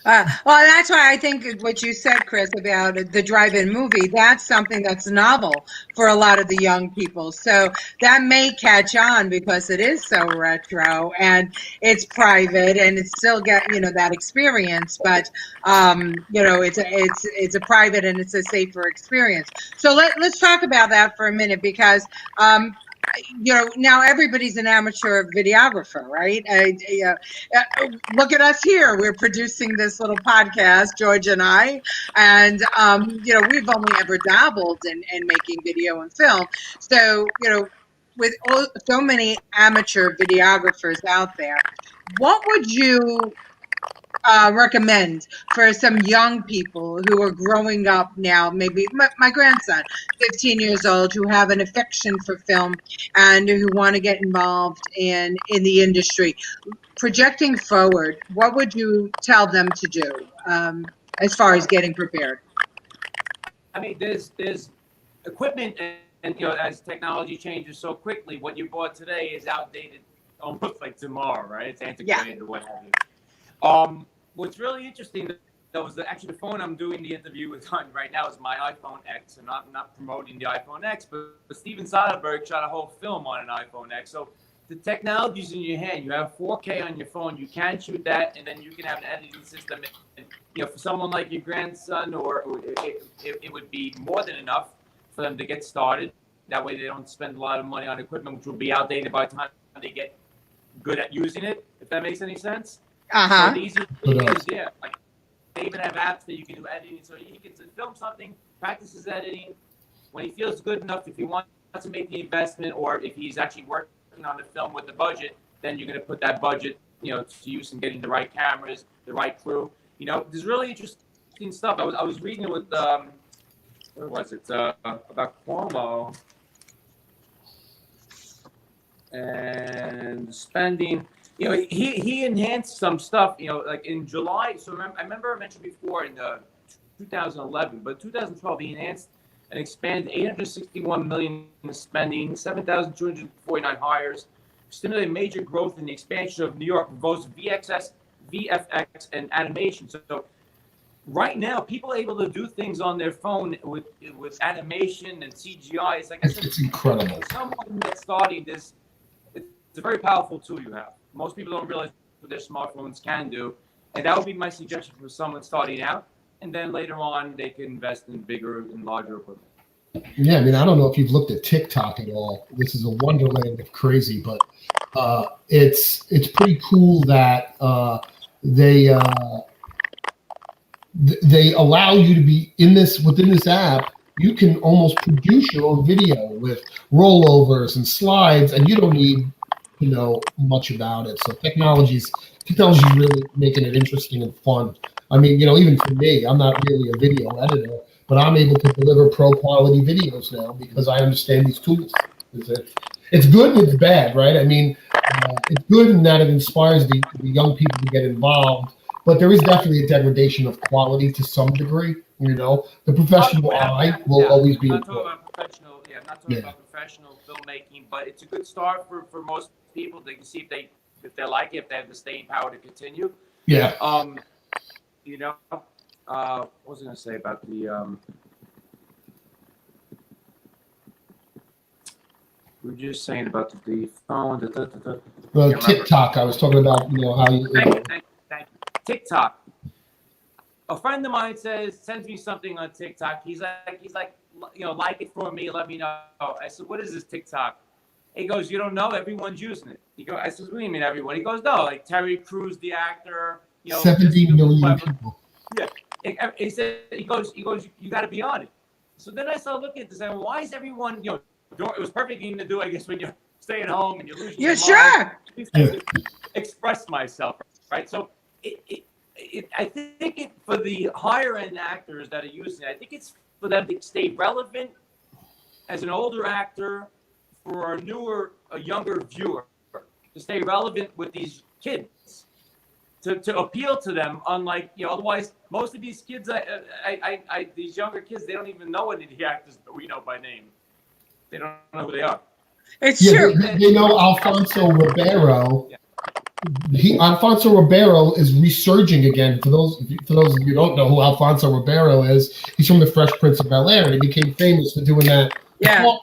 Well, that's why I think what you said, Chris, about the drive-in movie, that's something that's novel for a lot of the young people. So that may catch on because it is so retro and it's private and it's still that experience, but it's a private and it's a safer experience. So let's talk about that for a minute, because now everybody's an amateur videographer, right? Look at us here. We're producing this little podcast, George and I, and we've only ever dabbled in making video and film. So with so many amateur videographers out there, what would you recommend for some young people who are growing up now? Maybe my grandson, 15 years old, who have an affection for film and who want to get involved in the industry. Projecting forward, what would you tell them to do as far as getting prepared? I mean, there's equipment, and you know, as technology changes so quickly, what you bought today is outdated almost like tomorrow, right? It's antiquated or what have you. What's really interesting though is that actually the phone I'm doing the interview with on right now is my iPhone X, and I'm not promoting the iPhone X, but Steven Soderbergh shot a whole film on an iPhone X. So the technology's in your hand. You have 4K on your phone. You can shoot that, and then you can have an editing system. And, you know, for someone like your grandson, or it would be more than enough for them to get started. That way they don't spend a lot of money on equipment, which will be outdated by the time they get good at using it, if that makes any sense. So the easiest thing is, yeah, like they even have apps that you can do editing. So he can film something, practice his editing. When he feels good enough, if he wants to make the investment, or if he's actually working on the film with the budget, then you're going to put that budget, you know, to use in getting the right cameras, the right crew. You know, there's really interesting stuff. I was reading it with where was it? About Cuomo and spending. You know, he enhanced some stuff. You know, like in July. So I remember I mentioned before in 2011, but 2012 he enhanced and expanded 861 million in spending, 7,249 hires, stimulated major growth in the expansion of New York, both VFX, and animation. So right now, people are able to do things on their phone with animation and CGI. It's like it's incredible. For someone that's starting this, it's a very powerful tool you have. Most people don't realize what their smartphones can do, and that would be my suggestion for someone starting out. And then later on, they can invest in bigger and larger equipment. Yeah, I mean, I don't know if you've looked at TikTok at all. This is a wonderland of crazy, but it's pretty cool that they allow you to be within this app. You can almost produce your own video with rollovers and slides, and you don't need to know much about it. So technology's really making it interesting and fun. I mean, you know, even for me, I'm not really a video editor, but I'm able to deliver pro quality videos now because I understand these tools. It's good and it's bad, right? I mean, it's good in that it inspires the young people to get involved, but there is definitely a degradation of quality to some degree. You know, the professional eye will always be important. I'm not talking about professional filmmaking, but it's a good start for most people. They can see if they like it, if they have the staying power to continue. Yeah. You know, what was I going to say about the? We were just saying about the phone. The TikTok. I was talking about, you know, how you. Thank you. TikTok. A friend of mine sends me something on TikTok. He's like, you know, like it for me. Let me know. I said, what is this TikTok? He goes, you don't know? Everyone's using it. I said, what do you mean everyone? He goes, no, like Terry Crews, the actor. You know, 17 million people. Yeah. He goes, you got to be on it. So then I started looking at this, and why is everyone, you know, it was perfect thing to do, I guess, when you're staying home and you're losing your mind. Sure. Express myself, right? So I think for the higher end actors that are using it, I think it's for them to stay relevant as an older actor for a younger viewer, to stay relevant with these kids, to appeal to them. Unlike, you know, otherwise most of these kids, these younger kids, they don't even know any of the actors that we know by name. They don't know who they are. It's true. They know Alfonso Ribeiro. Yeah. Alfonso Ribeiro is resurging again. For those of you who don't know who Alfonso Ribeiro is, he's from the Fresh Prince of Bel-Air, and he became famous for doing that. Yeah.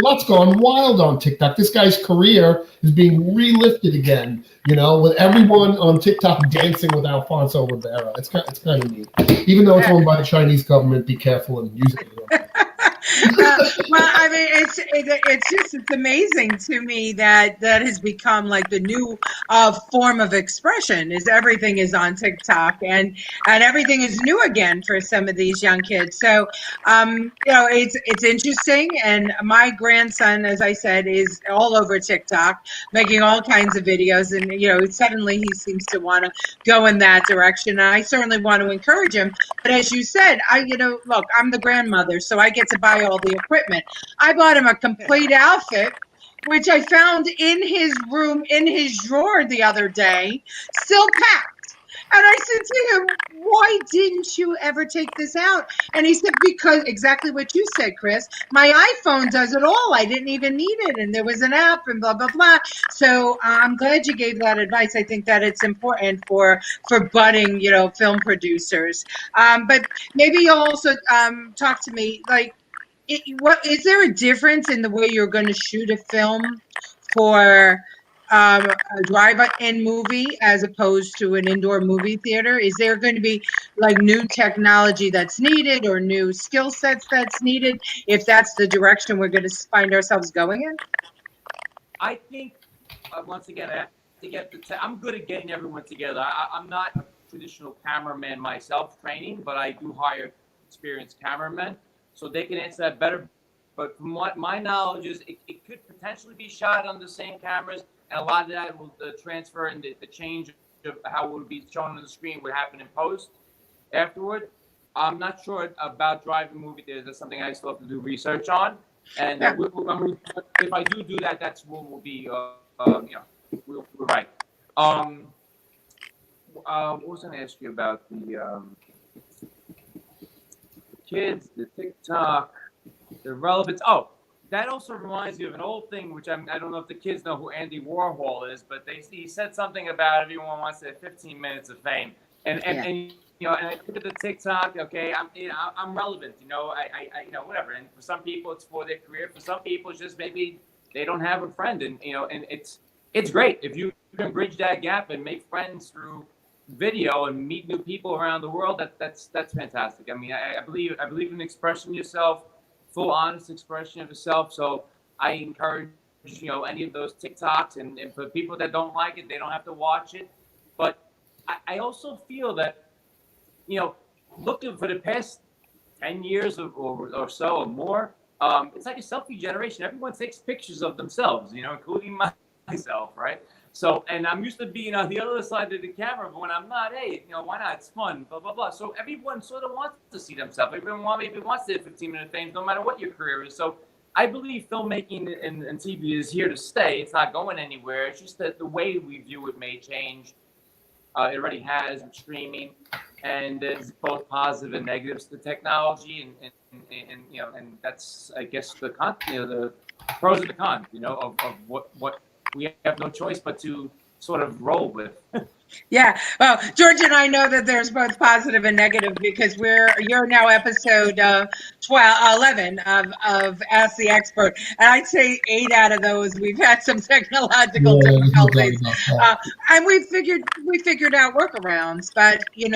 Lots gone wild on TikTok. This guy's career is being relifted again, you know, with everyone on TikTok dancing with Alfonso Ribeiro. It's kind of neat. Even though it's owned by the Chinese government, be careful and use it. Well, I mean, it's amazing to me that has become like the new form of expression. Is everything is on TikTok, and everything is new again for some of these young kids. So, it's interesting. And my grandson, as I said, is all over TikTok, making all kinds of videos, and suddenly he seems to want to go in that direction. And I certainly want to encourage him. But as you said, look, I'm the grandmother, so I get to buy all the equipment. I bought him a complete outfit, which I found in his room, in his drawer the other day, still packed. And I said to him, why didn't you ever take this out? And he said, because exactly what you said, Chris, my iPhone does it all. I didn't even need it. And there was an app and blah, blah, blah. So I'm glad you gave that advice. I think that it's important for budding, film producers. But maybe you'll also talk to me, like, what is there a difference in the way you're going to shoot a film for a drive-in movie as opposed to an indoor movie theater? Is there going to be like new technology that's needed or new skill sets that's needed if that's the direction we're going to find ourselves going in? I think once again, I have to get I'm good at getting everyone together. I'm not a traditional cameraman myself training, but I do hire experienced cameramen, so they can answer that better. But from what my knowledge is, it could potentially be shot on the same cameras, and a lot of that will transfer and the change of how it would be shown on the screen would happen in post afterward. I'm not sure about driving movie theaters. That's something I still have to do research on. And if I do that, that's what will be, we're right. What was I going to ask you about the kids, the TikTok, the relevance? Oh, that also reminds me of an old thing, which I don't know if the kids know who Andy Warhol is, but he said something about everyone wants to have 15 minutes of fame, and and I look at the TikTok. Okay, I'm relevant. I whatever. And for some people, it's for their career. For some people, it's just maybe they don't have a friend, and and it's great if you can bridge that gap and make friends through video and meet new people around the world. That's fantastic. I mean, I believe in expressing yourself, full honest expression of yourself. So I encourage any of those TikToks, and for people that don't like it, they don't have to watch it. But I also feel that looking for the past 10 years or so or more, it's like a selfie generation. Everyone takes pictures of themselves, including myself, right? So, and I'm used to being on the other side of the camera, but when I'm not, hey, why not? It's fun, blah, blah, blah. So everyone sort of wants to see themselves. Everyone wants to have 15-minute fame, no matter what your career is. So I believe filmmaking and TV is here to stay. It's not going anywhere. It's just that the way we view it may change. It already has with streaming, and there's both positive and negatives to technology, and that's, I guess, the pros and the cons, of what we have no choice but to sort of roll with. Yeah, well, George and I know that there's both positive and negative because you're now episode 11 of Ask the Expert, and I'd say 8 out of those we've had some technological difficulties, and we figured out workarounds. But and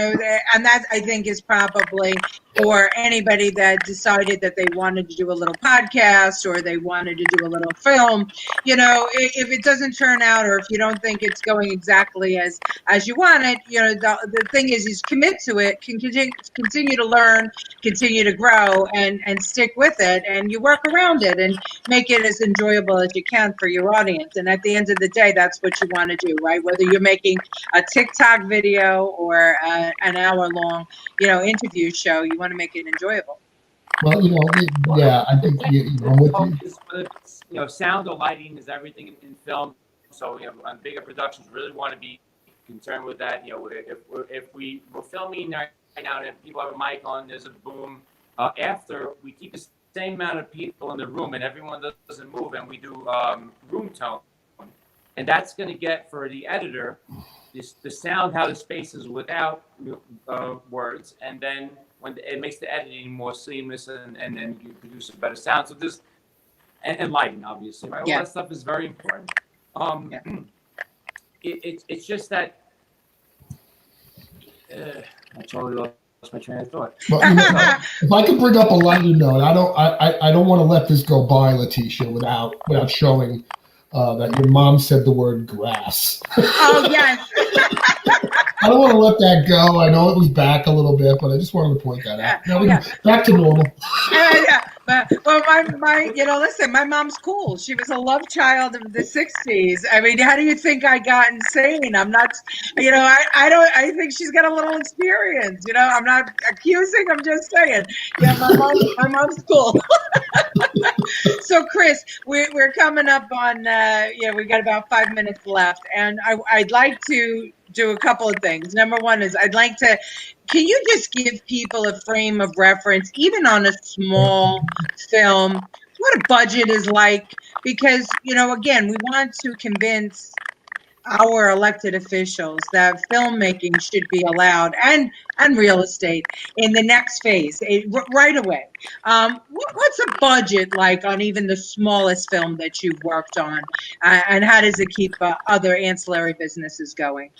that I think is probably for anybody that decided that they wanted to do a little podcast or they wanted to do a little film. If it doesn't turn out, or if you don't think it's going exactly as you want it, the thing is commit to it, continue to learn, continue to grow, and stick with it, and you work around it and make it as enjoyable as you can for your audience. And at the end of the day, that's what you want to do, right? Whether you're making a TikTok video or an hour-long, interview show, you want to make it enjoyable. Well, yeah, I think I'm with you. Sound or lighting is everything in film. So, on bigger productions, really want to be concerned with that. If we're filming right now and people have a mic on, there's a boom. After we keep the same amount of people in the room and everyone doesn't move, and we do room tone, and that's going to get for the editor the sound, how the space is without words, and then when it makes the editing more seamless, and then you produce a better sound. So this and lighting, obviously, right? All that stuff is very important. It's just that I totally lost my train of thought. But if I could bring up a lighter note, I don't want to let this go by, Letitia, without showing that your mom said the word grass. Oh, yes. I don't want to let that go. I know it was back a little bit, but I just wanted to point that out. Now, back to normal. But my listen, my mom's cool. She was a love child of the 60s. I mean, how do you think I got insane? I'm not, I think she's got a little experience. I'm not accusing, I'm just saying. Yeah, my mom's cool. So, Chris, we're coming up on, we got about 5 minutes left, and I'd like to do a couple of things. Number one is can you just give people a frame of reference, even on a small film, what a budget is like? Because, again, we want to convince our elected officials that filmmaking should be allowed, and real estate in the next phase, right away. What's a budget like on even the smallest film that you've worked on, and how does it keep other ancillary businesses going?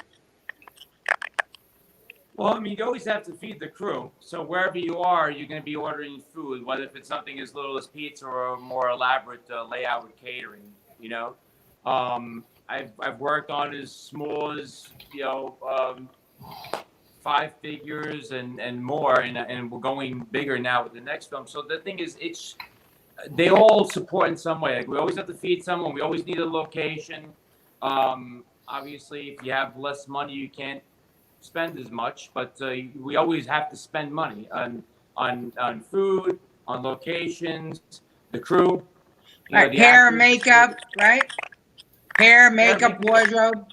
Well, I mean, you always have to feed the crew. So wherever you are, you're going to be ordering food, whether if it's something as little as pizza or a more elaborate layout with catering. I've worked on as small as 5 figures and more, and we're going bigger now with the next film. So the thing is, they all support in some way. Like, we always have to feed someone. We always need a location. Obviously, if you have less money, you can't spend as much, but we always have to spend money on food, on locations, the crew. Right, hair, makeup, right? Hair, makeup, wardrobe.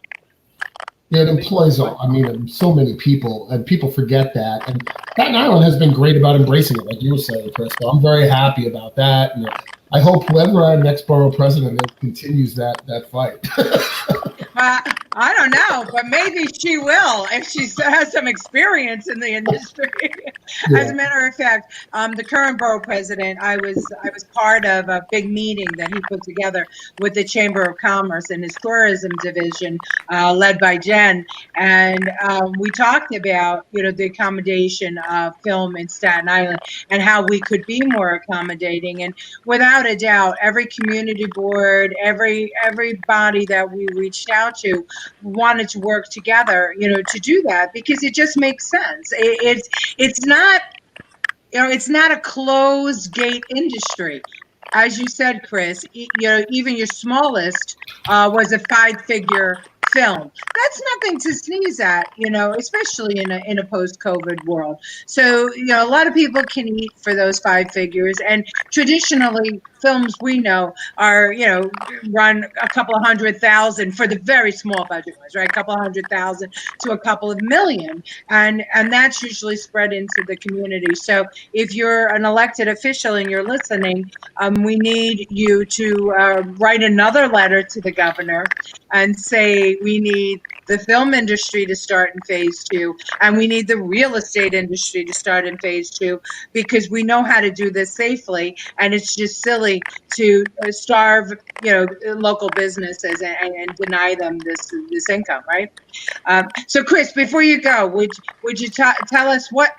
Yeah, it employs so many people, and people forget that. And Staten Island has been great about embracing it, like you were saying, Chris. So I'm very happy about that, and I hope whoever our next borough president is continues that fight. I don't know, but maybe she will if she has some experience in the industry. Yeah. As a matter of fact, the current borough president, I was part of a big meeting that he put together with the Chamber of Commerce and his tourism division, led by Jen, and we talked about the accommodation of film in Staten Island and how we could be more accommodating. And without a doubt, every community board, every body that we reached out to wanted to work together, to do that, because it just makes sense. It's not, it's not a closed gate industry. As you said, Chris, even your smallest was a 5-figure film. That's nothing to sneeze at, especially in a post-COVID world. So, a lot of people can eat for those 5 figures. And traditionally, films we know are, run a couple of $100,000 for the very small budget ones, right? A couple of $100,000 to a couple of million. And that's usually spread into the community. So if you're an elected official and you're listening, we need you to write another letter to the governor and say we need the film industry to start in phase 2, and we need the real estate industry to start in phase 2, because we know how to do this safely, and it's just silly to starve local businesses and deny them this income, right? So, Chris, before you go, would you tell us what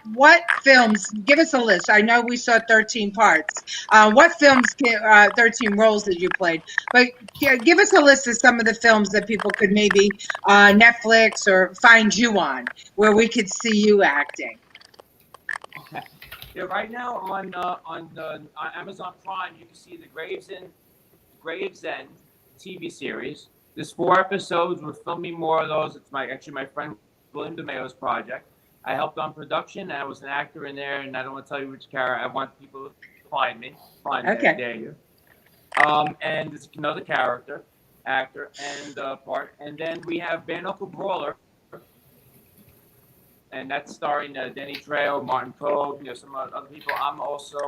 films? Give us a list. I know we saw 13 parts. What films? 13 roles that you played, but give us a list of some of the films that people could maybe Netflix or find you on, where we could see you acting. Okay. Yeah, right now on Amazon Prime, you can see the Gravesend TV series. There's 4 episodes. We're filming more of those. It's my friend William DeMayo's project. I helped on production. I was an actor in there, and I don't want to tell you which character. I want people to find me. Okay. Dare you. And it's another actor, and part. And then we have Bare Knuckle Brawler, and that's starring Denny Trejo, Martin Cove, some other people. I'm also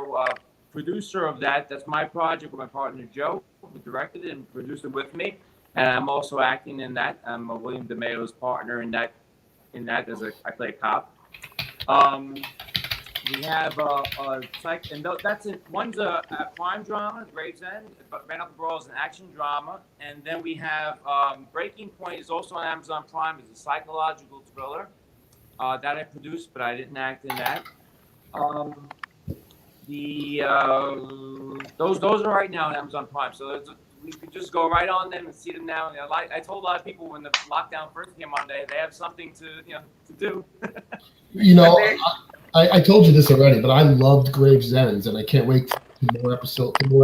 producer of that. That's my project with my partner Joe, who directed it and produced it with me. And I'm also acting in that. I'm William DeMayo's partner in that. I play a cop. We have one's a crime drama, Gravesend, but Bare Knuckle Brawl is an action drama, and then we have Breaking Point is also on Amazon Prime. It's a psychological thriller, that I produced, but I didn't act in that. Those are right now on Amazon Prime, so we could just go right on them and see them now. You know, like I told a lot of people when the lockdown first came on, they have something to do. You know, I told you this already, but I loved Gravesends, and I can't wait for more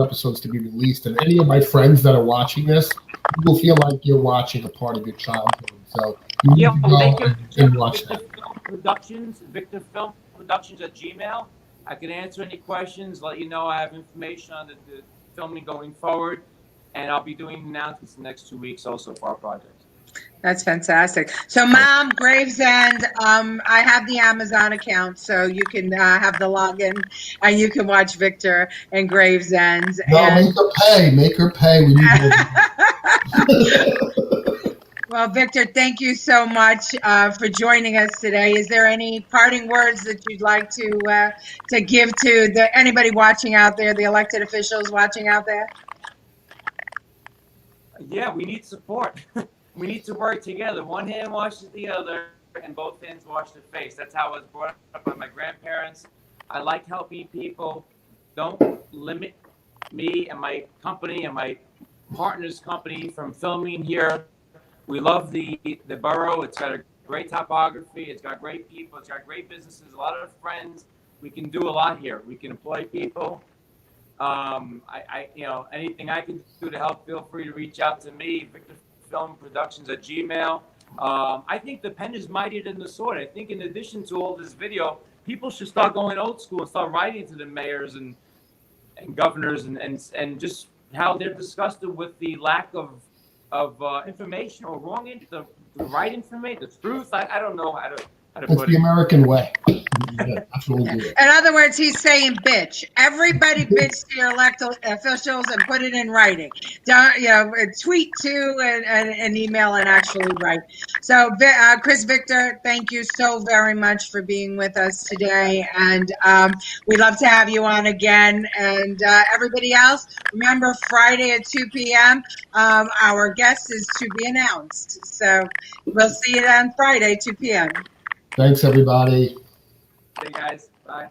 episodes to be released. And any of my friends that are watching this, you will feel like you're watching a part of your childhood. So you need to They go can and check watch Victor that. Film Productions, Victor Film Productions at Gmail. I can answer any questions, let you know I have information on the filming going forward, and I'll be doing announcements the next 2 weeks also for our project. That's fantastic. So, Mom, Gravesend, I have the Amazon account, so you can have the login and you can watch Victor and Gravesend. No, make her pay. Make her pay. We need more. Well, Victor, thank you so much for joining us today. Is there any parting words that you'd like to give to anybody watching out there, the elected officials watching out there? Yeah, we need support. We need to work together. One hand washes the other, and both hands wash the face. That's how I was brought up by my grandparents. I like helping people. Don't limit me and my company and my partner's company from filming here. We love the borough. It's got a great topography. It's got great people. It's got great businesses. A lot of friends. We can do a lot here. We can employ people. Anything I can do to help, feel free to reach out to me, Victor Film Productions at Gmail. I think the pen is mightier than the sword. I think in addition to all this video, people should start going old school and start writing to the mayors and governors and just how they're disgusted with the lack of information or the right information, the truth. I don't know how to It's put the it. American way. Yeah, that's what we do. In other words, he's saying bitch. Everybody bitch to your elected officials and put it in writing. Don't, tweet to and email and actually write. So, Chris Victor, thank you so very much for being with us today. And we'd love to have you on again. And everybody else, remember Friday at 2 p.m., our guest is to be announced. So we'll see you on Friday, 2 p.m. Thanks, everybody. Hey guys, bye.